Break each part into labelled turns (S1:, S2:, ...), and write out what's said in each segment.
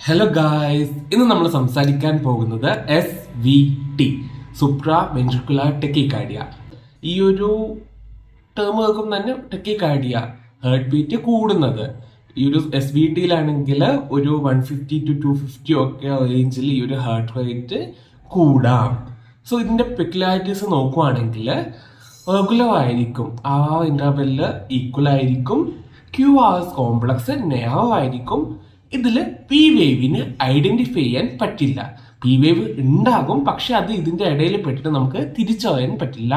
S1: Hello guys, ഇന്ന് നമ്മൾ സംസാരിക്കാൻ പോകുന്നത് SVT, സുപ്രാ വെൻട്രിക്കുലർ ടെക്കിക്കാർഡിയ. ഈ ഒരു ടേം കേൾക്കുമ്പോൾ തന്നെ ടെക്കിക്കാർഡിയ, ഹാർട്ട് ബീറ്റ് കൂടുന്നത്. ഈ ഒരു SVTയിലാണെങ്കിൽ ഒരു 150 to 250 ഒക്കെ റേഞ്ചിൽ ഈ ഒരു ഹാർട്ട് റേറ്റ് കൂടാം. സോ ഇതിന്റെ പെക്യുലാരിറ്റീസ് നോക്കുവാണെങ്കിൽ റെഗുലർ ആയിരിക്കും, ആ ഇന്റർവെല്ല് ഈക്വൽ ആയിരിക്കും, QRS കോംപ്ലക്സ് നെയർ ആയിരിക്കും. ഇതിൽ പി വേവിന് ഐഡന്റിഫൈ ചെയ്യാൻ പറ്റില്ല. പി വേവ് ഉണ്ടാകും, പക്ഷെ അത് ഇതിന്റെ ഇടയിൽ പെട്ടിട്ട് നമുക്ക് തിരിച്ചറിയാൻ പറ്റില്ല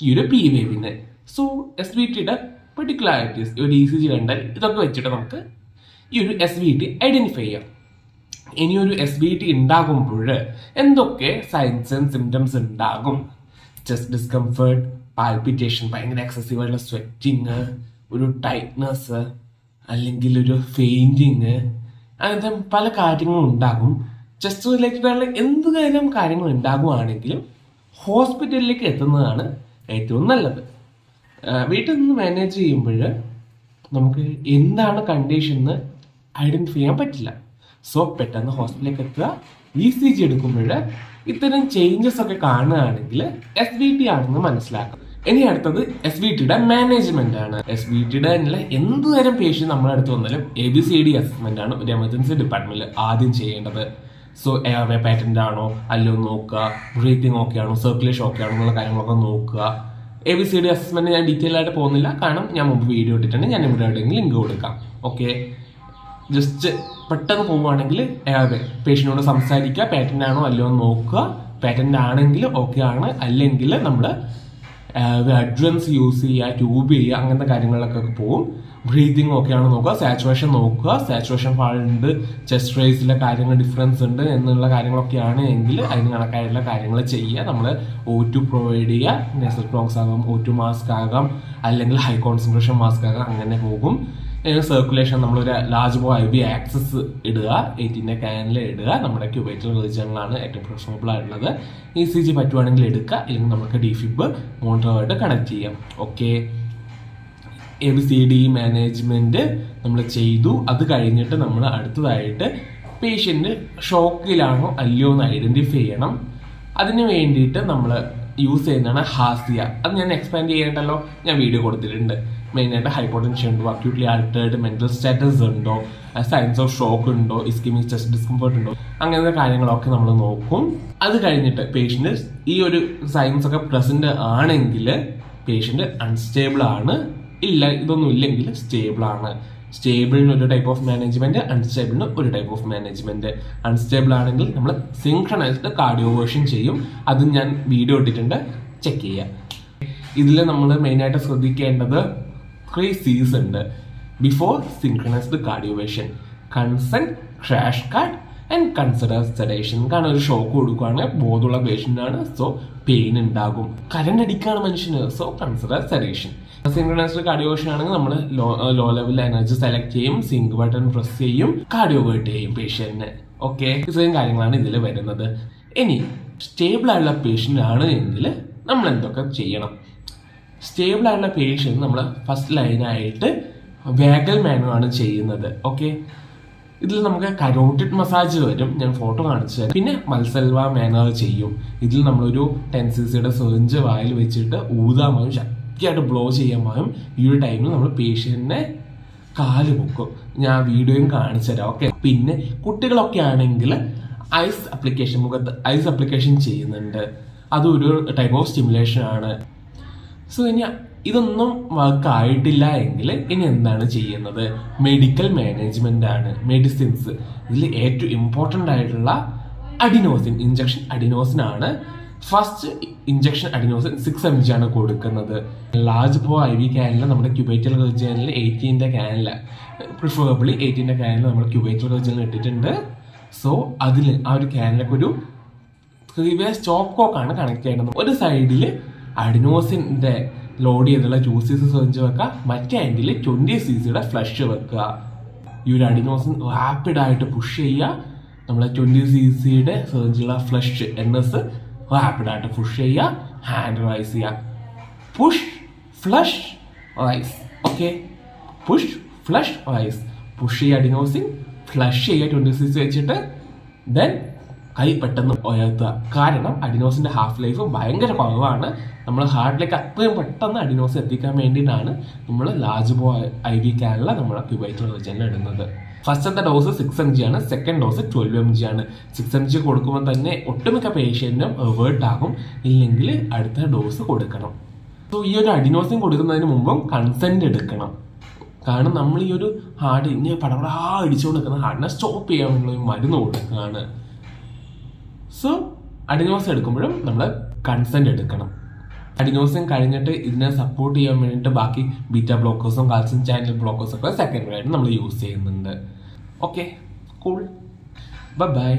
S1: ഈ ഒരു പി വേവിന്. സോ SVTയുടെ പെർട്ടിക്കുലാരിറ്റീസ് ഒരു ECG കണ്ടാൽ ഇതൊക്കെ വെച്ചിട്ട് നമുക്ക് ഈ ഒരു SVT ഐഡന്റിഫൈ ചെയ്യാം. ഇനി ഒരു SVT ഉണ്ടാകുമ്പോൾ എന്തൊക്കെ സൈൻസ് ആൻഡ് സിംറ്റംസ് ഉണ്ടാകും? ചെസ്റ്റ് ഡിസ്കംഫേർട്ട്, പാൽപിറ്റേഷൻ, ഭയങ്കര എക്സസീവ് ആയിട്ടുള്ള സ്വെറ്റിങ്, ഒരു ടൈറ്റ്നസ്, അല്ലെങ്കിൽ ഒരു ഫെയിൻറ്റിങ്, അങ്ങനത്തെ പല കാര്യങ്ങളും ഉണ്ടാകും. ചെസ്റ്റ് റിലേറ്റഡ് ആയിട്ടുള്ള എന്ത് കാര്യങ്ങൾ ഉണ്ടാകുവാണെങ്കിലും ഹോസ്പിറ്റലിലേക്ക് എത്തുന്നതാണ് ഏറ്റവും നല്ലത്. വീട്ടിൽ നിന്ന് മാനേജ് ചെയ്യുമ്പോൾ നമുക്ക് എന്താണ് കണ്ടീഷൻ എന്ന് ഐഡന്റിഫൈ ചെയ്യാൻ പറ്റില്ല. സോ പെട്ടെന്ന് ഹോസ്പിറ്റലിലേക്ക് എത്തുക. ECG എടുക്കുമ്പോൾ ഇത്തരം ചേഞ്ചസ് ഒക്കെ കാണുകയാണെങ്കിൽ SVT ആണെന്ന് മനസ്സിലാക്കാം. ഇനി അടുത്തത് SVTയുടെ മാനേജ്മെന്റ് ആണ്. SVTയുടെ എന്ത് തരം പേഷ്യന്റ് നമ്മുടെ അടുത്ത് വന്നാലും ABCD അസസ്മെന്റ് ആണ് ഒരു എമർജൻസി ഡിപ്പാർട്ട്മെന്റിൽ ആദ്യം ചെയ്യേണ്ടത്. സോ എയർവേ പാറ്റന്റ് ആണോ അല്ലോ നോക്കുക, ബ്രീത്തിങ് ഓക്കെ ആണോ, സർക്കുലേഷൻ ഓക്കെ ആണോ എന്നുള്ള കാര്യങ്ങളൊക്കെ നോക്കുക. ABCD അസസ്മെന്റ് ഞാൻ ഡീറ്റെയിൽ ആയിട്ട് പോകുന്നില്ല, കാരണം ഞാൻ മുമ്പ് വീഡിയോ ഇട്ടിട്ടുണ്ട്, ഞാൻ ഇവിടെ എവിടെയെങ്കിലും ലിങ്ക് കൊടുക്കാം. ഓക്കെ, ജസ്റ്റ് പെട്ടെന്ന് പോവുകയാണെങ്കിൽ എയർവേ പേഷ്യന്റിനോട് സംസാരിക്കുക, പാറ്റന്റ് ആണോ അല്ലോ നോക്കുക. പാറ്റന്റ് ആണെങ്കിൽ ഓക്കെ ആണ്, അല്ലെങ്കിൽ നമ്മൾ അഡ്വൻസ് യൂസ് ചെയ്യുക, ട്യൂബ് ചെയ്യുക, അങ്ങനത്തെ കാര്യങ്ങളിലൊക്കെ പോകും. ബ്രീതിങ് ഓക്കെയാണ് നോക്കുക, സാച്ചുറേഷൻ നോക്കുക, സാച്ചുറേഷൻ ഫാളുണ്ട്, ചെസ്റ്റ് റേസിലെ കാര്യങ്ങൾ ഡിഫറൻസ് ഉണ്ട് എന്നുള്ള കാര്യങ്ങളൊക്കെയാണ് എങ്കിൽ അതിന് കണക്കായിട്ടുള്ള കാര്യങ്ങൾ ചെയ്യുക. നമ്മൾ O2 പ്രൊവൈഡ് ചെയ്യുക, നെസൽ പ്ലോങ്സ് ആകാം, O2 മാസ്ക് ആകാം, അല്ലെങ്കിൽ ഹൈ കോൺസെൻട്രേഷൻ മാസ്ക് ആകാം, അങ്ങനെ പോകും. സർക്കുലേഷൻ നമ്മളൊരു ലാർജ് ബോ IV ആക്സസ് ഇടുക, 18 ക്യാനിൽ ഇടുക. നമ്മുടെ ക്യൂബേറ്റൽ റീജിയനിലാണ് ഏറ്റവും പ്രിഫറബിൾ ആയിട്ടുള്ളത്. ECG പറ്റുവാണെങ്കിൽ എടുക്കുക, അല്ലെങ്കിൽ നമുക്ക് ഡിഫിബ് മോണിറ്ററുമായിട്ട് കണക്ട് ചെയ്യാം. ഓക്കെ, ABCD മാനേജ്മെന്റ് നമ്മൾ ചെയ്തു. അത് കഴിഞ്ഞിട്ട് നമ്മൾ അടുത്തതായിട്ട് പേഷ്യന്റ് ഷോക്കിലാണോ അല്ലയോ എന്ന് ഐഡന്റിഫൈ ചെയ്യണം. അതിന് വേണ്ടിയിട്ട് നമ്മൾ യൂസ് ചെയ്യുന്നതാണ് ഹാസിയ. അത് ഞാൻ എക്സ്പാൻഡ് ചെയ്യേണ്ടല്ലോ, ഞാൻ വീഡിയോ കൊടുത്തിട്ടുണ്ട്. മെയിനായിട്ട് ഹൈപ്പോട്ടൻഷൻ ഉണ്ടോ, അക്യൂട്ട്ലി ആൾട്ടേർഡ് മെന്റൽ സ്റ്റാറ്റസ് ഉണ്ടോ, സൈൻസ് ഓഫ് ഷോക്ക് ഉണ്ടോ, ഇസ്കിമിക് ചെസ്റ്റ് ഡിസ്കംഫർട്ട് ഉണ്ടോ, അങ്ങനത്തെ കാര്യങ്ങളൊക്കെ നമ്മൾ നോക്കും. അത് കഴിഞ്ഞിട്ട് പേഷ്യന്റ് ഈ ഒരു സൈൻസ് ഒക്കെ പ്രസന്റ് ആണെങ്കിൽ പേഷ്യന്റ് അൺസ്റ്റേബിൾ ആണ്, ഇല്ല ഇതൊന്നും ഇല്ലെങ്കിൽ സ്റ്റേബിൾ ആണ്. സ്റ്റേബിളിന് ഒരു ടൈപ്പ് ഓഫ് മാനേജ്മെന്റ്, അൺസ്റ്റേബിളിന് ഒരു ടൈപ്പ് ഓഫ് മാനേജ്മെന്റ്. അൺസ്റ്റേബിൾ ആണെങ്കിൽ നമ്മൾ സിൻക്രണൈസ്ഡ് കാർഡിയോവേർഷൻ ചെയ്യും. അതും ഞാൻ വീഡിയോ ഇട്ടിട്ടുണ്ട്, ചെക്ക് ചെയ്യാം. ഇതിൽ നമ്മൾ മെയിനായിട്ട് ശ്രദ്ധിക്കേണ്ടത് 3 C's ഉണ്ട് before synchronised cardioversion: consent, crash card and consider sedation. കാരണം ഒരു ഷോക്ക് കൊടുക്കുകയാണെങ്കിൽ ബോധമുള്ള പേഷ്യന്റ് ആണ്, സോ പെയിൻ ഉണ്ടാകും. കരണ്ട് അടിക്കാണ് മനുഷ്യന്, so consider sedation. Synchronised cardioversion ആണെങ്കിൽ നമ്മൾ ലോ ലെവൽ എനർജി സെലക്ട് ചെയ്യും, സിങ്ക് ബട്ടൺ പ്രസ് ചെയ്യും, കാർഡിയോവേർട്ട് ചെയ്യും പേഷ്യന്റിന്. ഓക്കെ, ഇത്രയും കാര്യങ്ങളാണ് ഇതിൽ വരുന്നത്. ഇനി സ്റ്റേബിൾ ആയിട്ടുള്ള പേഷ്യന്റ് ആണ് എങ്കിൽ നമ്മൾ എന്തൊക്കെ ചെയ്യണം? സ്റ്റേബിൾ ആയിട്ടുള്ള പേഷ്യന്റ് നമ്മൾ ഫസ്റ്റ് ലൈനായിട്ട് വാഗൽ മാനുവൽ ആണ് ചെയ്യുന്നത്. ഓക്കെ, ഇതിൽ നമുക്ക് കരോട്ടിഡ് മസാജ് വരും, ഞാൻ ഫോട്ടോ കാണിച്ചു തരാം. പിന്നെ മൽസൽവ മാനുവൽ ചെയ്യും. ഇതിൽ നമ്മളൊരു 10cc സിറിഞ്ച് വായിൽ വെച്ചിട്ട് ഊതാമായും ശക്തിയായിട്ട് ബ്ലോ ചെയ്യാമായും ഈ ഒരു ടൈമിൽ നമ്മൾ പേഷ്യന്റിനെ കാല് പൊക്കും. ഞാൻ വീഡിയോയും കാണിച്ചു തരാം. ഓക്കെ, പിന്നെ കുട്ടികളൊക്കെ ആണെങ്കിൽ ഐസ് അപ്ലിക്കേഷൻ, മുഖത്ത് ഐസ് അപ്ലിക്കേഷൻ ചെയ്യുന്നുണ്ട്. അതൊരു ടൈപ്പ് ഓഫ് സ്റ്റിമുലേഷൻ ആണ്. സോ ഇനി ഇതൊന്നും വർക്ക് ആയിട്ടില്ല എങ്കിൽ ഇനി എന്താണ് ചെയ്യുന്നത്? മെഡിക്കൽ മാനേജ്മെന്റ് ആണ്, മെഡിസിൻസ്. ഇതിൽ ഏറ്റവും ഇമ്പോർട്ടൻ്റ് ആയിട്ടുള്ള അഡിനോസിൻ ഇഞ്ചക്ഷൻ. അഡിനോസിൻ ആണ് ഫസ്റ്റ് ഇഞ്ചക്ഷൻ. അഡിനോസിൻ 6 mg ആണ് കൊടുക്കുന്നത്. ലാർജ് ബോ IV ക്യാനിൽ നമ്മുടെ ക്യൂബേറ്റൽ റീജിയനിൽ 18 ക്യാനിൽ, പ്രിഫറബിളി 18 ക്യാനിൽ നമ്മൾ ക്യൂബേറ്റൽ റീജിയനിൽ ഇട്ടിട്ടുണ്ട്. സോ അതിൽ ആ ഒരു ക്യാനിലൊക്കെ ഒരു 3-way സ്റ്റോപ്പ് കോക്കാണ് കണക്ട് ചെയ്യുന്നത്. ഒരു സൈഡിൽ അഡിനോസിൻ്റെ ലോഡ് ചെയ്തുള്ള 2cc സിറിഞ്ച് വെക്കുക, മറ്റേ എൻഡിൽ 20cc ഫ്ലഷ് വെക്കുക. ഈ ഒരു അഡിനോസിൻ റാപ്പിഡായിട്ട് പുഷ് ചെയ്യുക. നമ്മൾ 20cc സിറിഞ്ചുള്ള ഫ്ലഷ് NS റാപ്പിഡായിട്ട് പുഷ് ചെയ്യുക, ഹാൻഡ് റൈസ് ചെയ്യുക. Push flush raise. Okay, push flush raise. Push ചെയ്യുക അഡിനോസിൻ, ഫ്ലഷ് ചെയ്യുക 26 വെച്ചിട്ട്. ദെൻ കൈ പെട്ടെന്ന് ഉയർത്തുക. കാരണം അഡിനോസിൻ്റെ ഹാഫ് ലൈഫ് ഭയങ്കര കുറവാണ്. നമ്മൾ ഹാർട്ടിലേക്ക് അത്രയും പെട്ടെന്ന് അഡിനോസ് എത്തിക്കാൻ വേണ്ടിയിട്ടാണ് നമ്മൾ ലാർജ് IV ക്യാനിൽ നമ്മൾ ക്യൂബൈറ്റ് റീജിയനിൽ ഇടുന്നത്. ഫസ്റ്റത്തെ ഡോസ് 6 mg ആണ്, സെക്കൻഡ് ഡോസ് 12 mg ആണ്. 6 mg കൊടുക്കുമ്പോൾ തന്നെ ഒട്ടുമിക്ക പേഷ്യൻറ്റും റിവേർട്ട് ആകും, ഇല്ലെങ്കിൽ അടുത്ത ഡോസ് കൊടുക്കണം. സോ ഈ ഒരു അഡിനോസിൻ കൊടുക്കുന്നതിന് മുമ്പും കൺസെൻറ്റ് എടുക്കണം. കാരണം നമ്മൾ ഈ ഒരു ഹാർട്ട് ഇങ്ങനെ പടപടാ അടിച്ചുകൊണ്ട് നിൽക്കുന്ന ഹാർട്ടിനെ സ്റ്റോപ്പ് ചെയ്യാൻ വേണ്ടി മരുന്ന് കൊടുക്കുകയാണ്. സോ അഡിനോസ് എടുക്കുമ്പോഴും നമ്മൾ കൺസെൻറ്റ് എടുക്കണം. അഡിനോസിൻ കഴിഞ്ഞിട്ട് ഇതിനെ സപ്പോർട്ട് ചെയ്യാൻ വേണ്ടിയിട്ട് ബാക്കി ബീറ്റ ബ്ലോക്കേഴ്സും കാൽസ്യം ചാനൽ ബ്ലോക്കേഴ്സും ഒക്കെ സെക്കൻഡറി ആയിട്ട് നമ്മൾ യൂസ് ചെയ്യുന്നുണ്ട്. Okay, cool, by.